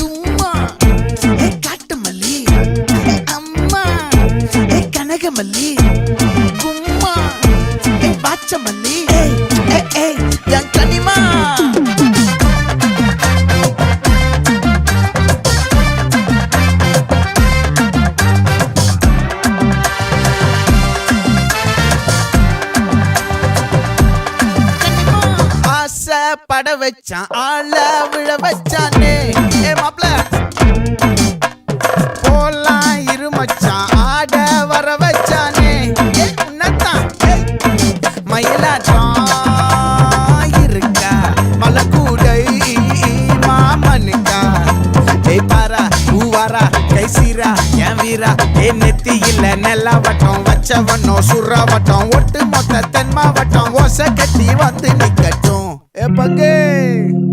தும்மா ஏ காட்டு மல்லி அம்மா ஏ கனகமல்லி கும்மா ஏ பாச்ச மல்லி என் கனிமா பட வச்சான் ஆள விழ வச்சானே ஏ மாப்ள போலாம் இருமச்சான் ஆட வர வச்சானே உன்னத்தான் மயிலாட்டம் இருக்கா மலக்கூடை மாமனுக்கா ஏய் பாரா பூவாரா கைசீரா என் வீரா ஏ நெத்தி இல்ல நெல்லா வட்டம் வச்சவனோ சுறா வட்டம் ஒட்டு மொத்த தென் மாவட்டம் ஓசை கட்டி வந்து நிக்கட்டும். É pra quem?